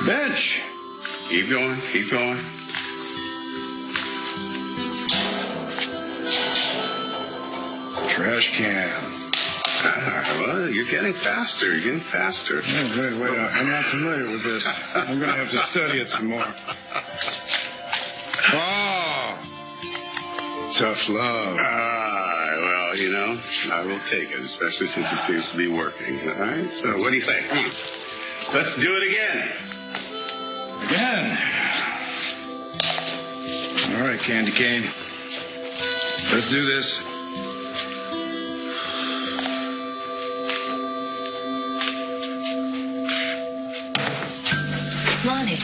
Bench. Keep going, keep going. Trash can. Well, you're getting faster. You're getting faster. Wait. I'm not familiar with this. I'm going to have to study it some more. Oh, tough love. Well, you know, I will take it, especially since it seems to be working. All right, so what do you say? Come on. Let's do it again. Again. All right, Candy Cane. Let's do this. Lonnie,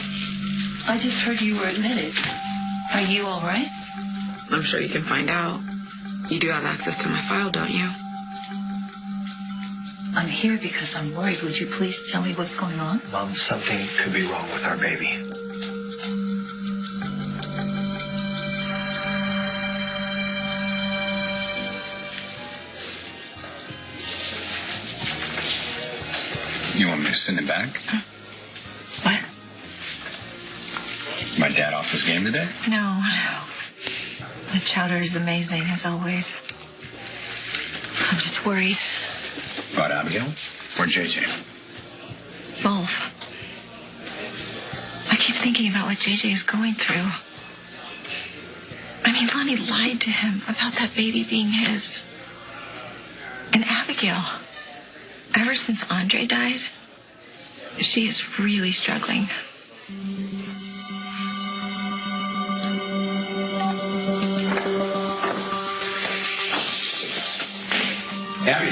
I just heard you were admitted. Are you all right? I'm sure you can find out. You do have access to my file, don't you? I'm here because I'm worried. Would you please tell me what's going on? Mom, something could be wrong with our baby. You want me to send it back? What? Is my dad off his game today? No. The chowder is amazing, as always. I'm just worried. About Abigail? Or JJ? Both. I keep thinking about what JJ is going through. I mean, Lonnie lied to him about that baby being his. And Abigail, ever since Andre died, she is really struggling. Abby.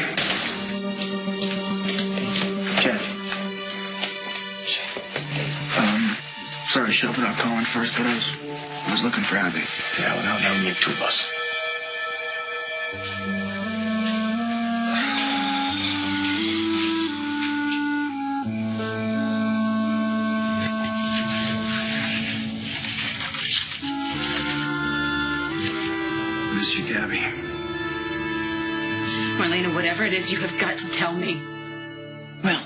Jeff. Sorry to show up without calling first, but I was looking for Abby. Yeah, well, now we need two of us. Miss you, Gabby. Marlena, whatever it is, you have got to tell me. Well,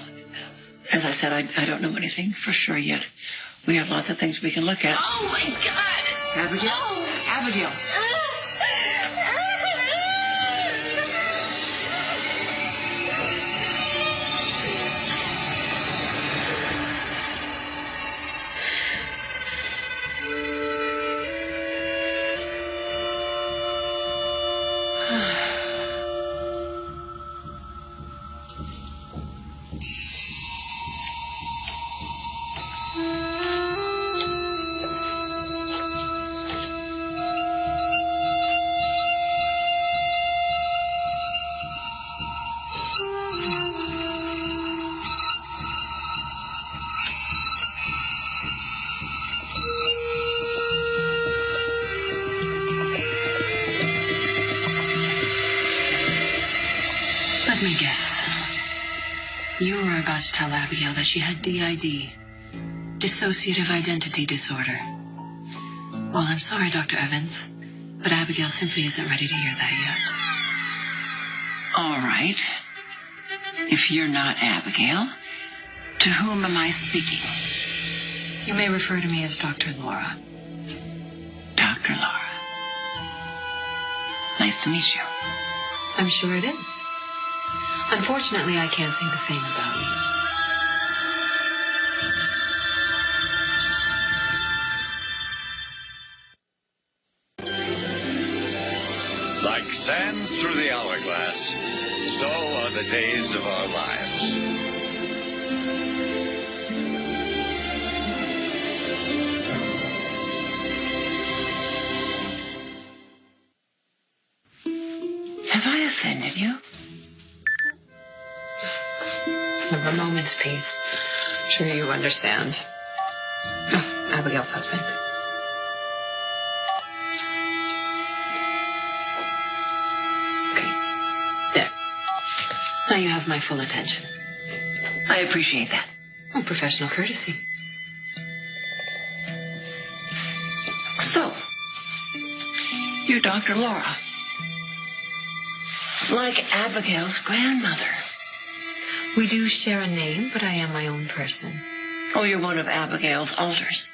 as I said, I don't know anything for sure yet. We have lots of things we can look at. Oh, my God. Abigail? Abigail. Let me guess. You were about to tell Abigail that she had DID, dissociative identity disorder. Well, I'm sorry, Dr. Evans, but Abigail simply isn't ready to hear that yet. All right. If you're not Abigail, to whom am I speaking? You may refer to me as Dr. Laura. Dr. Laura. Nice to meet you. I'm sure it is. Unfortunately, I can't say the same about you. Like sand through the hourglass, so are the days of our lives. Have I offended you? It's never a moment's peace. Sure you understand. Oh, Abigail's husband. Okay. There. Now you have my full attention. I appreciate that. Oh, professional courtesy. So, you're Dr. Laura. Like Abigail's grandmother. We do share a name, but I am my own person. Oh, you're one of Abigail's alters.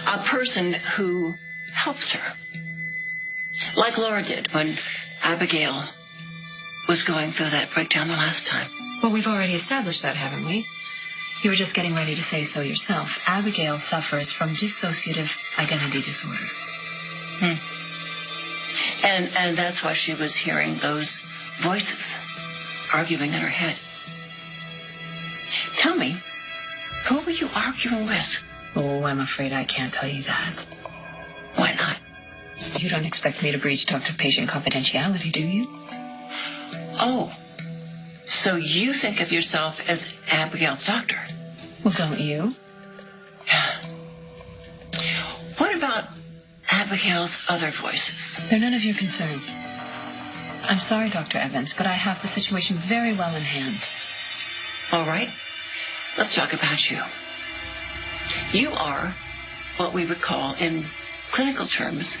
A person who helps her. Like Laura did when Abigail was going through that breakdown the last time. Well, we've already established that, haven't we? You were just getting ready to say so yourself. Abigail suffers from dissociative identity disorder. And that's why she was hearing those voices arguing in her head. Tell me, who were you arguing with? Oh, I'm afraid I can't tell you that. Why not? You don't expect me to breach doctor-patient confidentiality, do you? Oh, so you think of yourself as Abigail's doctor? Well, don't you? What about Abigail's other voices? They're none of your concern. I'm sorry, Dr. Evans, but I have the situation very well in hand. All right, let's talk about you. You are what we would call, in clinical terms,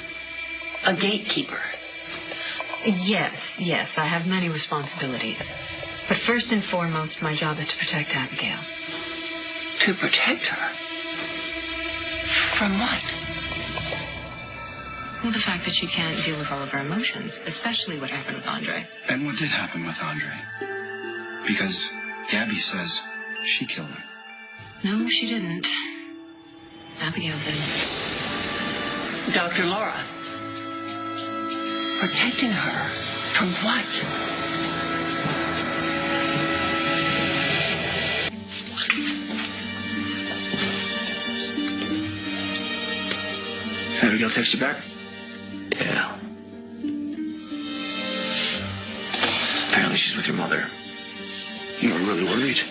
a gatekeeper. Yes, I have many responsibilities. But first and foremost, my job is to protect Abigail. To protect her? From what? Well, the fact that she can't deal with all of her emotions, especially what happened with Andre. And what did happen with Andre? Because Gabby says she killed him. No, she didn't. Abigail did. Dr. Laura. Protecting her from what? Abigail text you back? Yeah. Apparently she's with your mother. You were really worried.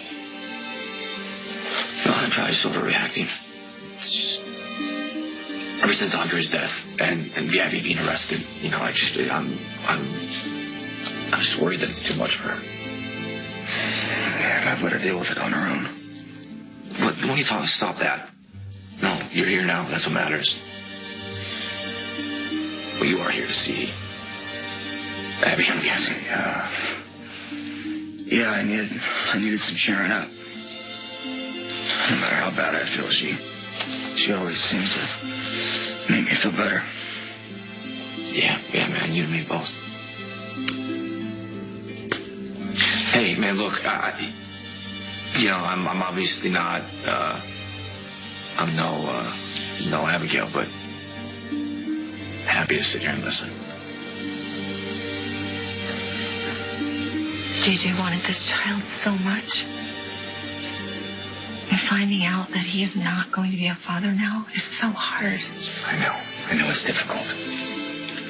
No, I'm probably just overreacting. It's just... Ever since Andre's death and Gabby being arrested, you know, I'm just worried that it's too much for her. Yeah, I've let her deal with it on her own. What are you talking? Stop that. No, you're here now. That's what matters. Well, you are here to see Abby, I'm guessing. Yeah, I needed some cheering up. No matter how bad I feel, she always seems to make me feel better. Yeah, man, you and me both. Hey, man, look, I'm obviously not, I'm no Abigail, but happy to sit here and listen. JJ wanted this child so much. And finding out that he is not going to be a father now is so hard. I know it's difficult.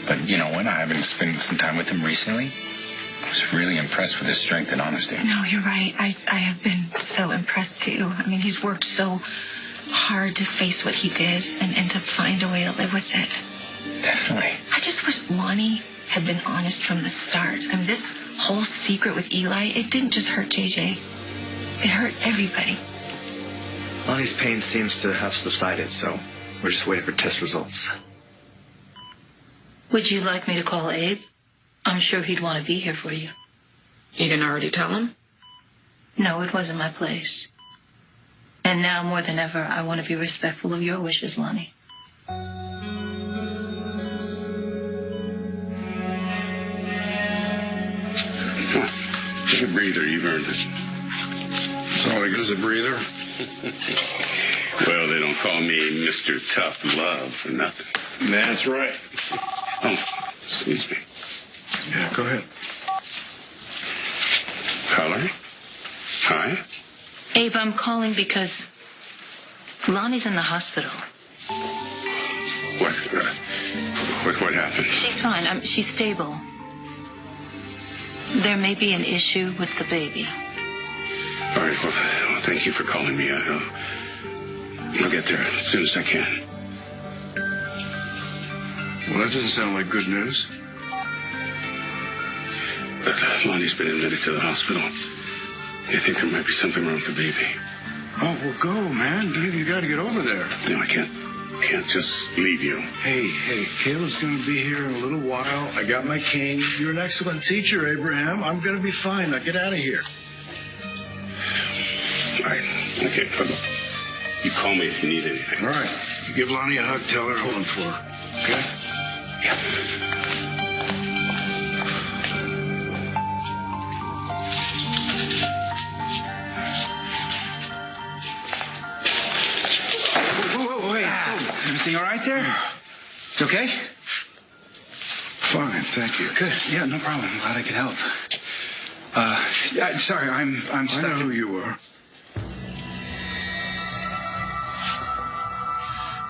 But you know what? I haven't spent some time with him recently. I was really impressed with his strength and honesty. No, you're right. I have been so impressed too. I mean, he's worked so hard to face what he did and to find a way to live with it. Definitely. I just wish Lonnie had been honest from the start. I mean, this whole secret with Eli, it didn't just hurt JJ. It hurt everybody. Lonnie's pain seems to have subsided, so we're just waiting for test results. Would you like me to call Abe? I'm sure he'd want to be here for you. You didn't already tell him? No, it wasn't my place. And now more than ever, I want to be respectful of your wishes, Lonnie. Take a breather. You've earned it. So all I get is a breather? Well, they don't call me Mr. Tough Love for nothing. That's right. Oh, excuse me. Yeah, go ahead. Caller? Hi? Abe, I'm calling because Lonnie's in the hospital. What happened? She's fine. She's stable. There may be an issue with the baby. All right, well, thank you for calling me. I'll get there as soon as I can. Well, that doesn't sound like good news. Lonnie's been admitted to the hospital. They think there might be something wrong with the baby. Oh, well, go, man. You got to get over there. No, I can't just leave you. Hey, Kayla's going to be here in a little while. I got my cane. You're an excellent teacher, Abraham. I'm going to be fine. Now get out of here. All right. Okay. You call me if you need anything. All right. You give Lonnie a hug. Tell her I'm holding for her. Okay? Yeah. Whoa, wait. So, everything all right there? It's okay? Fine, thank you. Good. Yeah, no problem. I'm glad I could help. Sorry, I'm stuck. I know who you are.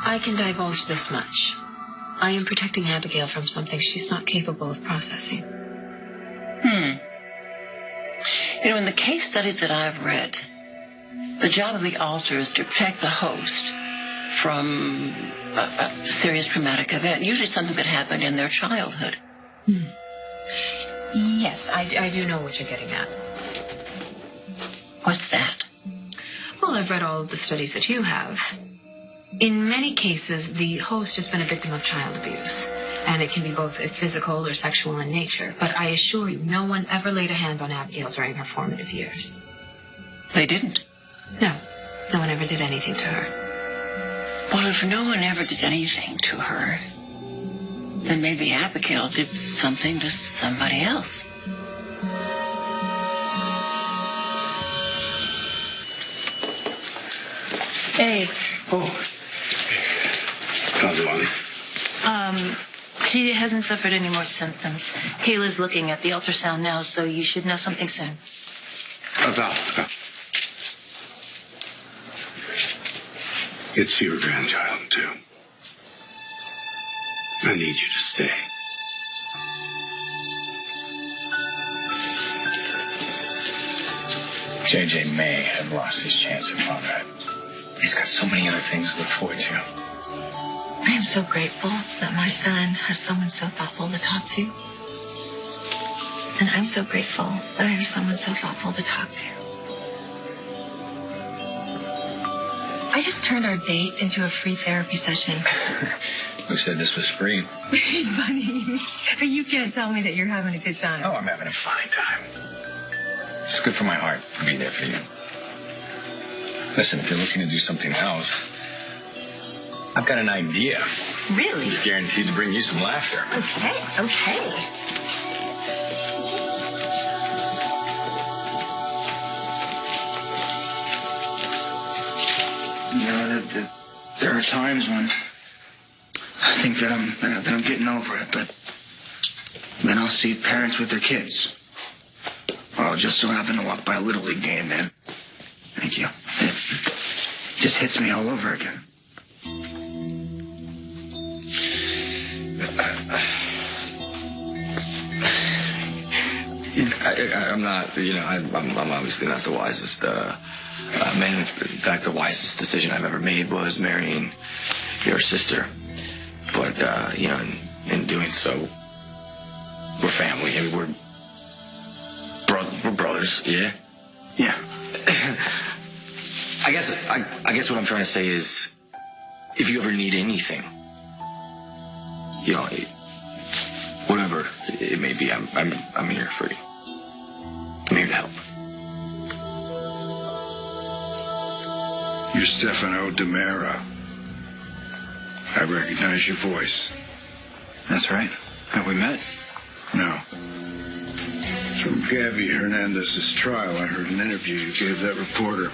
I can divulge this much. I am protecting Abigail from something she's not capable of processing. You know, in the case studies that I've read, the job of the altar is to protect the host from a serious traumatic event, usually something that happened in their childhood. Yes, I do know what you're getting at. What's that? Well, I've read all of the studies that you have. In many cases, the host has been a victim of child abuse, and it can be both physical or sexual in nature. But I assure you, no one ever laid a hand on Abigail during her formative years. They didn't. No one ever did anything to her. Well, if no one ever did anything to her, then maybe Abigail did something to somebody else. Hey. Oh. How's Lonnie? She hasn't suffered any more symptoms. Kayla's looking at the ultrasound now, so you should know something soon. Val. It's your grandchild, too. I need you to stay. JJ may have lost his chance at fatherhood. He's got so many other things to look forward to. I am so grateful that my son has someone so thoughtful to talk to. And I'm so grateful that I have someone so thoughtful to talk to. I just turned our date into a free therapy session. Who said this was free? Very funny. You can't tell me that you're having a good time. Oh, I'm having a fine time. It's good for my heart to be there for you. Listen, if you're looking to do something else, I've got an idea. Really? It's guaranteed to bring you some laughter. Okay. You know, there are times when I think that I'm getting over it, but then I'll see parents with their kids. Or I'll just so happen to walk by a Little League game, man. Thank you. It just hits me all over again. I'm not, I'm obviously not the wisest man. In fact, the wisest decision I've ever made was marrying your sister. But, in doing so, we're family. I mean, we're brothers, yeah? Yeah. I guess what I'm trying to say is, if you ever need anything, whatever it may be, I'm here for you. I'm here to help. You're Stefano DiMera. I recognize your voice. That's right. Have we met? No. From Gabby Hernandez's trial, I heard an interview you gave that reporter.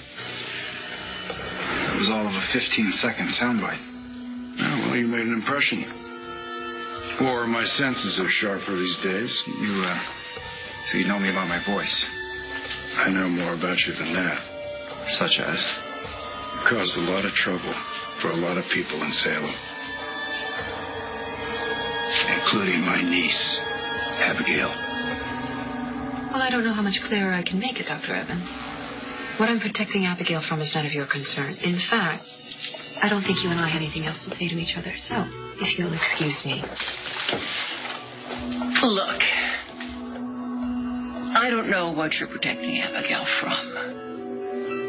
It was all of a 15-second soundbite. Oh, well, you made an impression. Or my senses are sharper these days. So you know me about my voice? I know more about you than that. Such as? You caused a lot of trouble for a lot of people in Salem. Including my niece, Abigail. Well, I don't know how much clearer I can make it, Dr. Evans. What I'm protecting Abigail from is none of your concern. In fact, I don't think you and I had anything else to say to each other. So, if you'll excuse me. Look, I don't know what you're protecting Abigail from,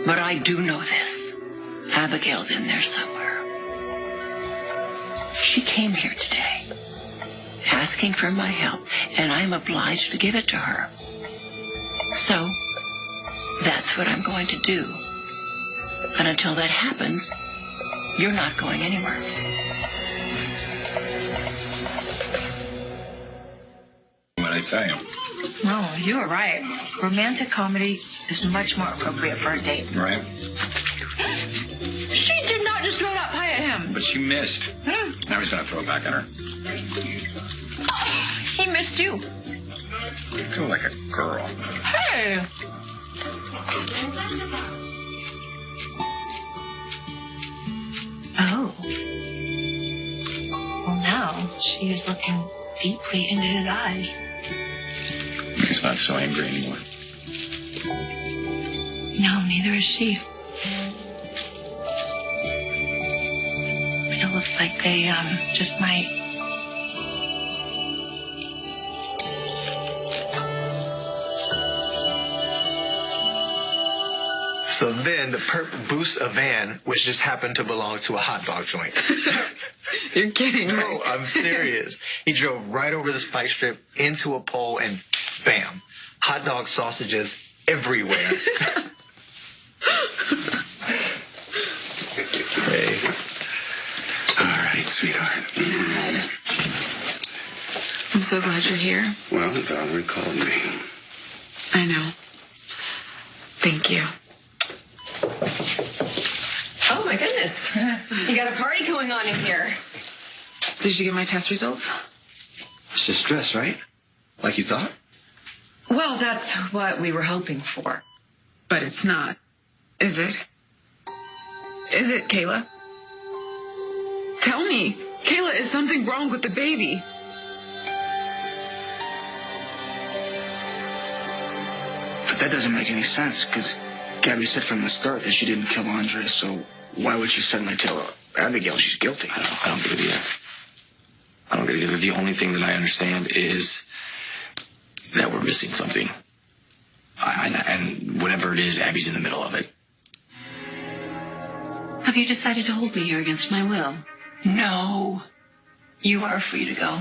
but I do know this. Abigail's in there somewhere. She came here today, asking for my help, and I'm obliged to give it to her. So, that's what I'm going to do. And until that happens, you're not going anywhere. What I tell you, No, you were right. Romantic comedy is much more appropriate for a date. right? She did not just throw that pie at him. But she missed. Now he's gonna throw it back at her. He missed you. Feel like a girl. Hey. Oh. Well, now she is looking deeply into his eyes. He's not so angry anymore. No, neither is she. It looks like they just might. So then the perp boosts a van, which just happened to belong to a hot dog joint. You're kidding, No, right? I'm serious. He drove right over the spike strip into a pole and bam, hot dog sausages everywhere. Hey. All right, sweetheart. I'm so glad you're here. Well, Valerie called me. I know. Thank you. Oh my goodness. You got a party going on in here. Did you get my test results? It's just stress, right? Like you thought? Well, that's what we were hoping for. But it's not. Is it? Is it, Kayla? Tell me. Kayla, is something wrong with the baby? But that doesn't make any sense, because Gabby said from the start that she didn't kill Andres, so why would she suddenly tell Abigail she's guilty? I don't get it either. I don't get it either. The only thing that I understand is that we're missing something. And whatever it is, Abby's in the middle of it. Have you decided to hold me here against my will? No, you are free to go.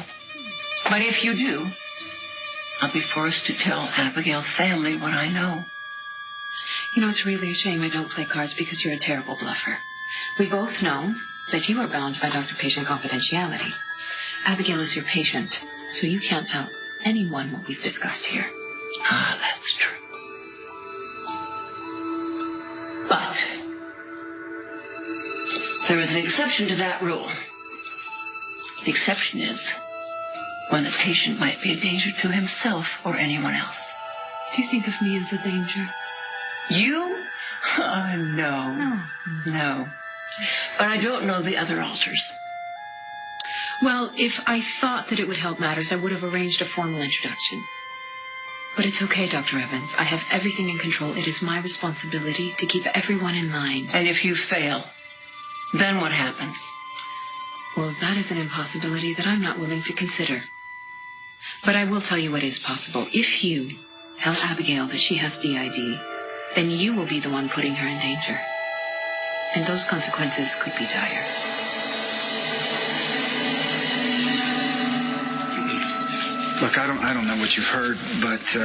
But if you do, I'll be forced to tell Abigail's family what I know. You know, it's really a shame I don't play cards because you're a terrible bluffer. We both know that you are bound by doctor-patient confidentiality. Abigail is your patient, so you can't tell anyone what we've discussed here. Ah, that's true. But there is an exception to that rule. The exception is when the patient might be a danger to himself or anyone else. Do you think of me as a danger? You? No. But I don't know the other alters. Well, if I thought that it would help matters, I would have arranged a formal introduction. But it's okay, Dr. Evans. I have everything in control. It is my responsibility to keep everyone in line. And if you fail, then what happens? Well, that is an impossibility that I'm not willing to consider. But I will tell you what is possible. If you tell Abigail that she has DID, then you will be the one putting her in danger. And those consequences could be dire. Look, I don't know what you've heard, but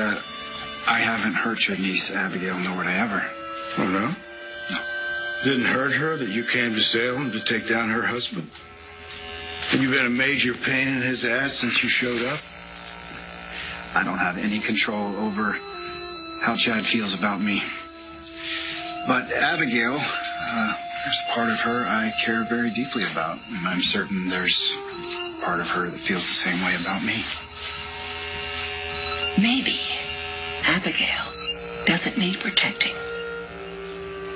I haven't hurt your niece Abigail, nor would I ever. Oh, no? No. Didn't hurt her that you came to Salem to take down her husband? Have you been a major pain in his ass since you showed up? I don't have any control over how Chad feels about me. But Abigail, there's a part of her I care very deeply about. And I'm certain there's a part of her that feels the same way about me. Maybe Abigail doesn't need protecting.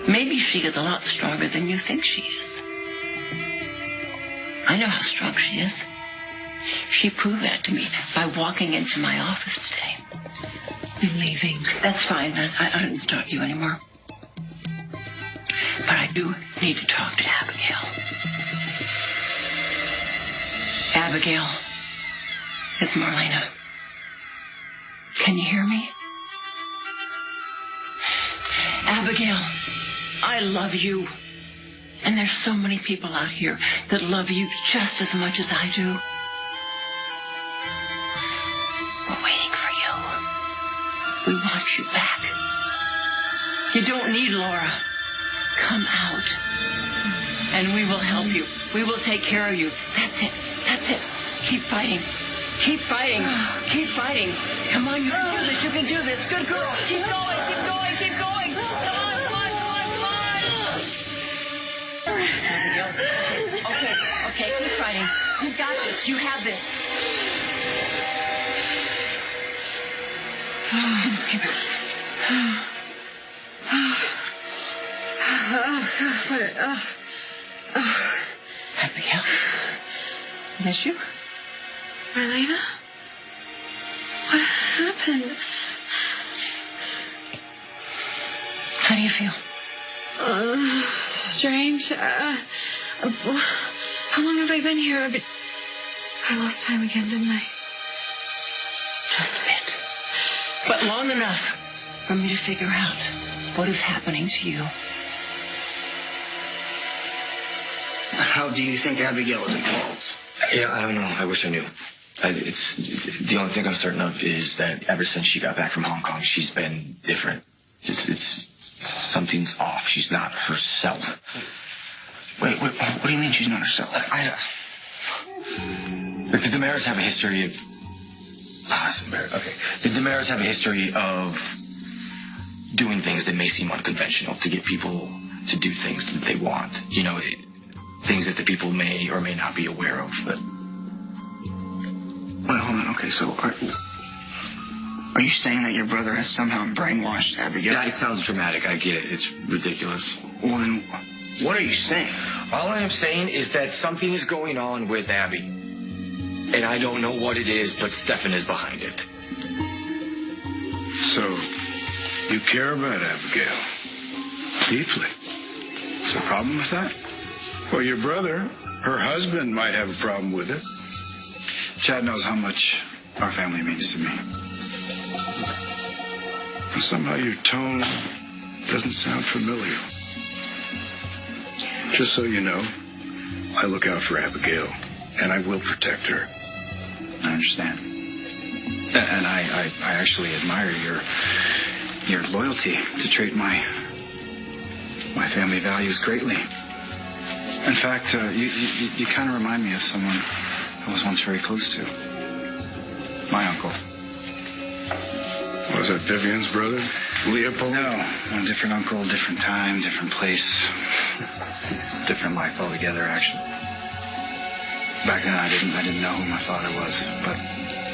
Maybe she is a lot stronger than you think she is. I know how strong she is. She proved that to me by walking into my office today. I'm leaving. That's fine. I don't need to talk to you anymore. But I do need to talk to Abigail. Abigail, it's Marlena. Can you hear me? Abigail, I love you. And there's so many people out here that love you just as much as I do. We're waiting for you. We want you back. You don't need Laura. come out. And we will help you. We will take care of you. That's it. That's it. Keep fighting. Keep fighting. Keep fighting. Come on, you can do this. You can do this. Good girl. Keep going. Keep going. Keep going. Come on, come on, come on, come on. Abigail. Okay, okay. Keep fighting. You got this. You have this. Abigail, is that you? Marlena? What happened? How do you feel? Strange. How long have I been here? I lost time again, didn't I? Just a bit. But long enough for me to figure out what is happening to you. How do you think Abigail is involved? Yeah, I don't know. I wish I knew. It's the only thing I'm certain of is that ever since she got back from Hong Kong, she's been different. It's something's off. She's not herself. Wait, what do you mean she's not herself? Like the Damaras have a history of. Okay. The Damaras have a history of doing things that may seem unconventional to get people to do things that they want. You know, things that the people may or may not be aware of. But wait, hold on. Okay, so are you saying that your brother has somehow brainwashed Abigail? Yeah, it sounds dramatic. I get it. It's ridiculous. Well, then, what are you saying? All I am saying is that something is going on with Abby. And I don't know what it is, but Stefan is behind it. So, you care about Abigail? Deeply. Is there a problem with that? Well, your brother, her husband, might have a problem with it. Chad knows how much our family means to me. And somehow your tone doesn't sound familiar. Just so you know, I look out for Abigail, and I will protect her. I understand. And I actually admire your loyalty to treat my family values greatly. In fact, you kind of remind me of someone I was once very close to. My uncle. Was that Vivian's brother, Leopold? No, a different uncle, different time, different place. Different life altogether, actually. Back then, I didn't know who my father was, but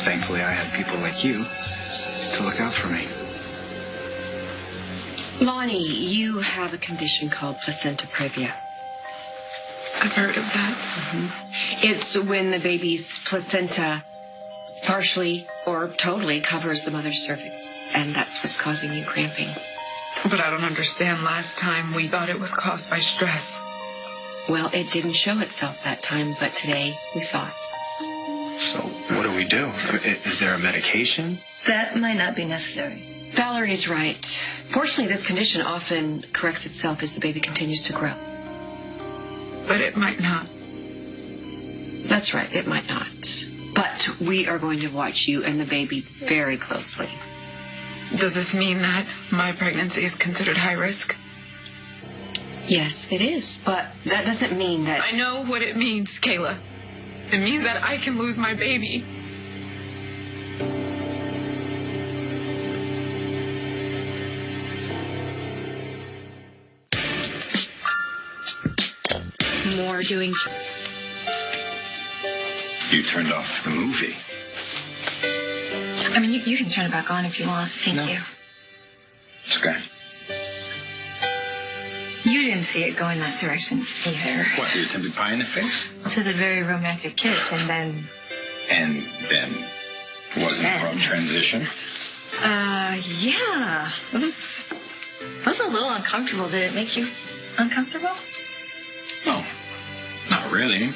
thankfully I had people like you to look out for me. Lonnie, you have a condition called placenta previa. I've heard of that. It's when the baby's placenta partially or totally covers the mother's cervix, and that's what's causing you cramping. But I don't understand. Last time we thought it was caused by stress. Well, it didn't show itself that time, but today we saw it. So what do we do? Is there a medication? That might not be necessary. Valerie's right. Fortunately, this condition often corrects itself as the baby continues to grow. But it might not. That's right, it might not. But we are going to watch you and the baby very closely. Does this mean that my pregnancy is considered high risk? Yes, it is. But that doesn't mean that... I know what it means, Kayla. It means that I can lose my baby. More doing... You turned off the movie. I mean, you can turn it back on if you want. Thank you. It's okay. You didn't see it going that direction either. What, the attempted pie in the face? To the very romantic kiss, and then... And then wasn't a abrupt transition? Yeah. It was a little uncomfortable. Did it make you uncomfortable? No, not really.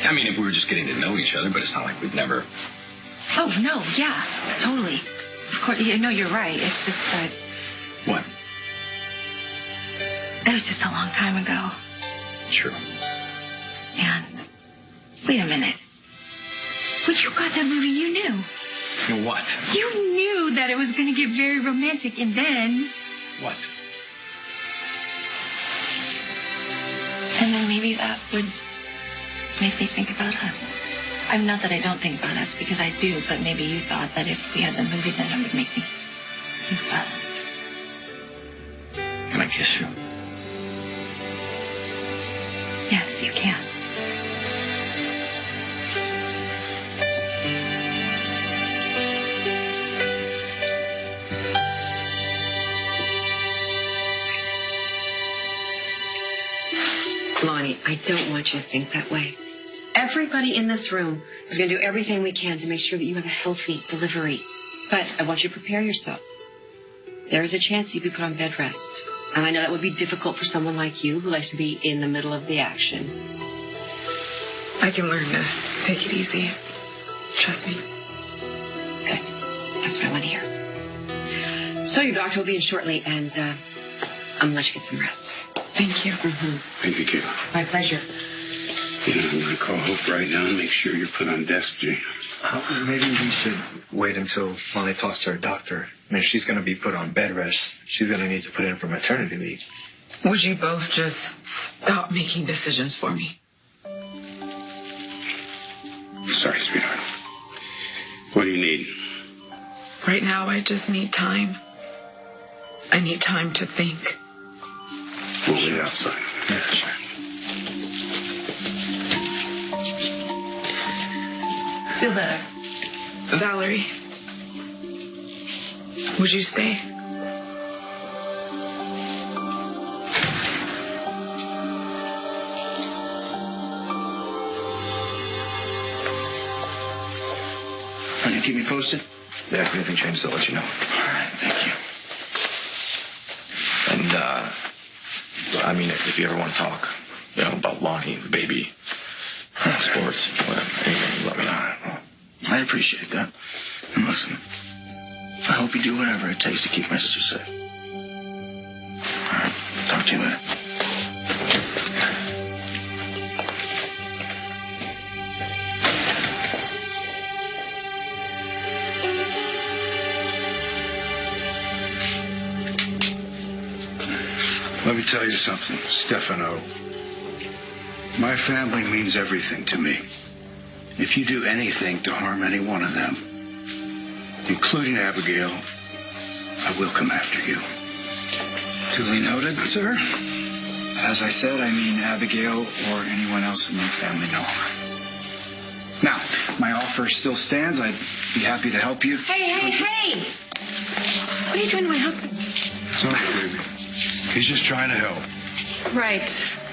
I mean, if we were just getting to know each other, but it's not like we've never... Oh, no, yeah, totally. Of course, you're right. It's just that... What? That was just a long time ago. True. And wait a minute. When you got that movie, you knew. You know what? You knew that it was going to get very romantic, and then... What? And then maybe that would make me think about us. I'm not that I don't think about us, because I do, but maybe you thought that if we had the movie, then it would make me think about it. Can I kiss you? Yes, you can. Lonnie, I don't want you to think that way. Everybody in this room is going to do everything we can to make sure that you have a healthy delivery. But I want you to prepare yourself. There is a chance you'd be put on bed rest. And I know that would be difficult for someone like you who likes to be in the middle of the action. I can learn to take it easy. Trust me. Good. That's what I want to hear. So your doctor will be in shortly, and I'm going to let you get some rest. Thank you. Thank you, Kayla. My pleasure. You know, I'm going to call Hope right now and make sure you're put on desk jam. Maybe we should wait until Lonnie talks to her doctor. I mean, if she's going to be put on bed rest, she's going to need to put in for maternity leave. Would you both just stop making decisions for me? Sorry, sweetheart. What do you need? Right now, I just need time. I need time to think. We'll wait outside. Yeah, sure. Feel better. Valerie, would you stay? Are you keep me posted? Yeah, if anything changes, I'll let you know. All right, thank you. And, I mean, if you ever want to talk, you know, about Lonnie, the baby, sports, whatever, anything, let me know. I appreciate that. And listen, I hope you do whatever it takes to keep my sister safe. All right, talk to you later. Let me tell you something, Stefano. My family means everything to me. If you do anything to harm any one of them, including Abigail, I will come after you. Duly noted, sir. As I said, I mean Abigail or anyone else in my family no harm. Now, my offer still stands. I'd be happy to help you. Hey! What are you doing to my husband? It's okay, baby. He's just trying to help. Right.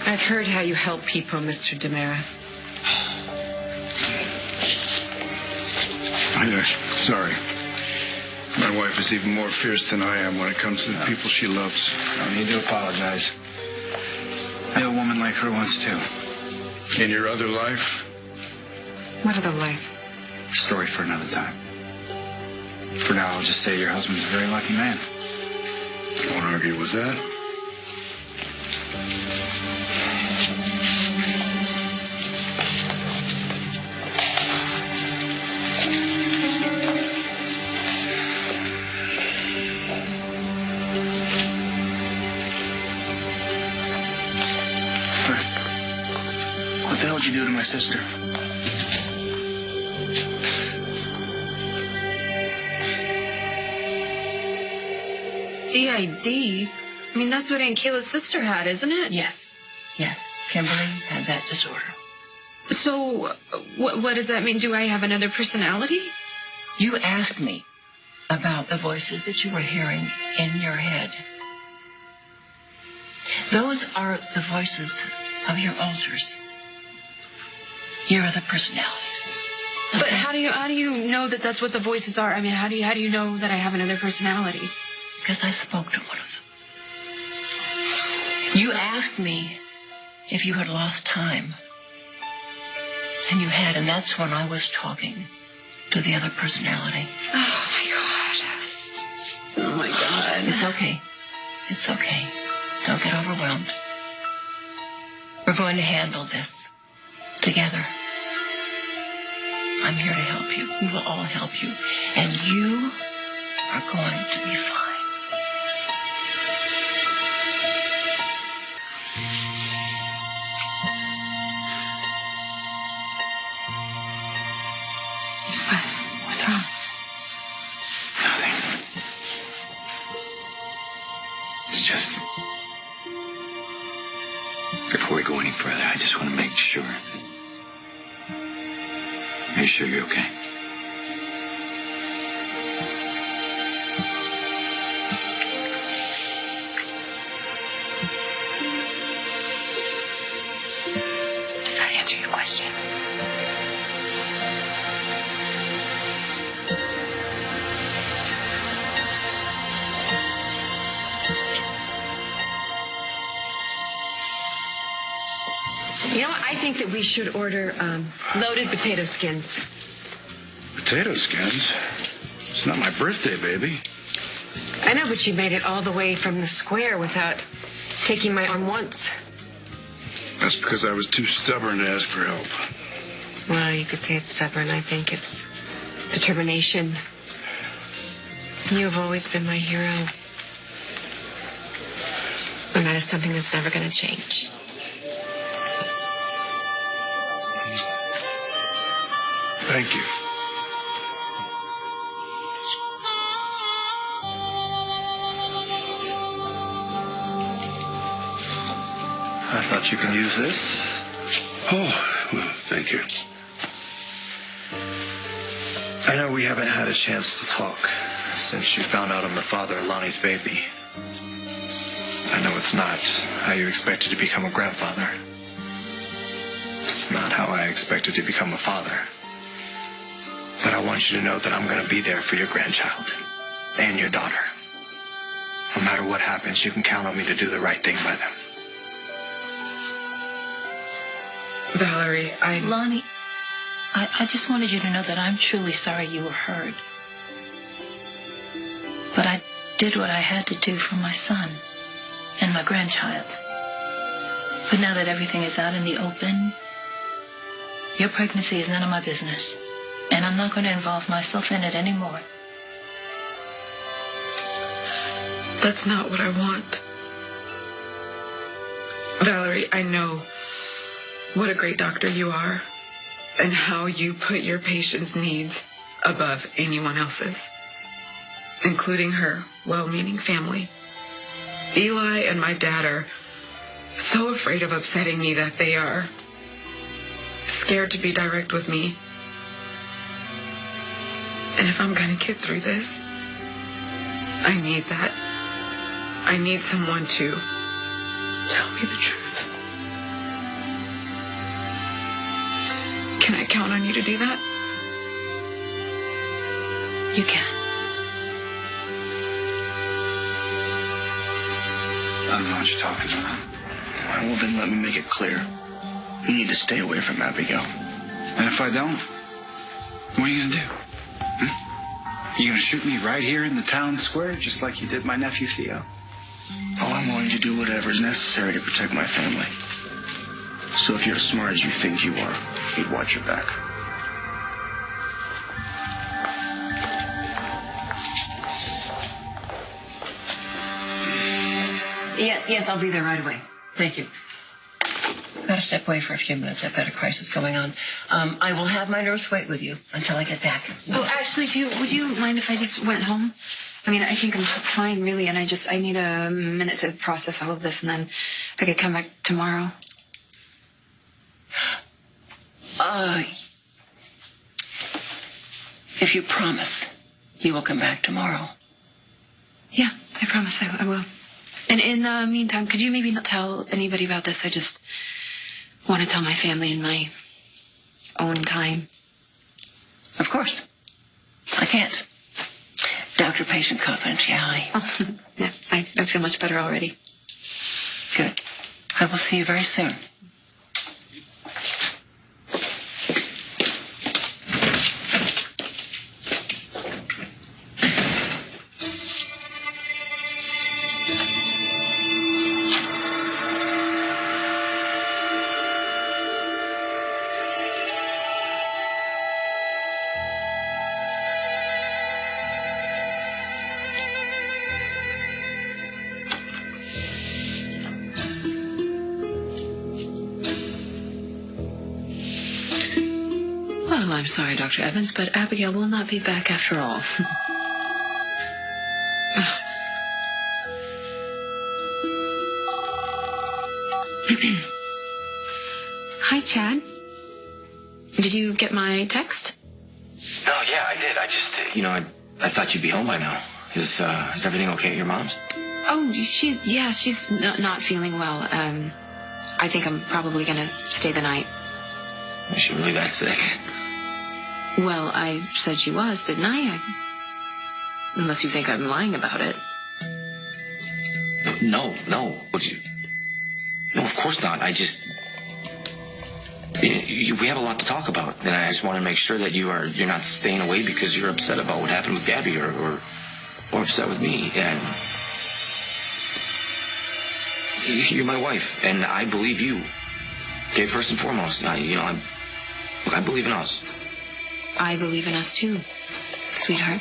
I've heard how you help people, Mr. DeMera. Sorry. My wife is even more fierce than I am when it comes to the people she loves. No need to apologize. I knew a woman like her once, too. In your other life, What other life? Story for another time. For now, I'll just say your husband's a very lucky man. I won't argue with that. What the hell did you do to my sister? DID? I mean, that's what Aunt Kayla's sister had, isn't it? Yes. Kimberly had that disorder. So, what does that mean? Do I have another personality? You asked me about the voices that you were hearing in your head. Those are the voices of your alters. Here are the personalities. But how do you know that that's what the voices are? I mean, how do you know that I have another personality? Because I spoke to one of them. You asked me if you had lost time. And you had, and that's when I was talking to the other personality. Oh, my God. Oh, my God. It's okay. It's okay. Don't get overwhelmed. We're going to handle this together. I'm here to help you. We will all help you. And you are going to be fine. It's just, before we go any further, I just want to make sure. Are you sure you're okay? Does that answer your question? You know what? I think that we should order loaded potato skins. Potato skins? It's not my birthday, baby. I know, but you made it all the way from the square without taking my arm once. That's because I was too stubborn to ask for help. Well, you could say it's stubborn. I think it's determination. You have always been my hero. And that is something that's never going to change. Thank you. I thought you could use this. Oh, well, thank you. I know we haven't had a chance to talk since you found out I'm the father of Lonnie's baby. I know it's not how you expected to become a grandfather. It's not how I expected to become a father. But I want you to know that I'm going to be there for your grandchild and your daughter. No matter what happens, you can count on me to do the right thing by them. Valerie, Lonnie, I just wanted you to know that I'm truly sorry you were hurt. But I did what I had to do for my son and my grandchild. But now that everything is out in the open, your pregnancy is none of my business. And I'm not going to involve myself in it anymore. That's not what I want. Valerie, I know what a great doctor you are and how you put your patient's needs above anyone else's, including her well-meaning family. Eli and my dad are so afraid of upsetting me that they are scared to be direct with me. And if I'm gonna get through this, I need that. I need someone to tell me the truth. Can I count on you to do that? You can. I don't know what you're talking about. Well, then let me make it clear. You need to stay away from Abigail. And if I don't, what are you going to do? You going to shoot me right here in the town square, just like you did my nephew Theo? Oh, I'm willing to do whatever is necessary to protect my family. So if you're as smart as you think you are, you'd watch your back. Yes, I'll be there right away. Thank you. Gotta step away for a few minutes. I've got a crisis going on. I will have my nurse wait with you until I get back. Oh, actually, would you mind if I just went home? I mean, I think I'm fine, really, and I need a minute to process all of this, and then I could come back tomorrow. If you promise, you will come back tomorrow. Yeah, I promise I will. And in the meantime, could you maybe not tell anybody about this? I just want to tell my family in my own time. Of course. I can't. Doctor-patient confidentiality. Oh, yeah, I feel much better already. Good. I will see you very soon. Well, I'm sorry, Dr. Evans, but Abigail will not be back after all. Hi, Chad. Did you get my text? Oh, yeah, I did. I just, I thought you'd be home by now. Is everything okay at your mom's? Oh, she's not feeling well. I think I'm probably gonna stay the night. Is she really that sick? Well, I said she was, didn't I? Unless you think I'm lying about it. No. Would you? No, of course not. I just... We have a lot to talk about, and I just want to make sure that you're not staying away because you're upset about what happened with Gabby or upset with me. And you're my wife, and I believe you. Okay, first and foremost, I believe in us. I believe in us too, sweetheart.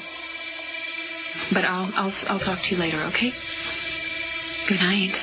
But I'll talk to you later, okay? Good night.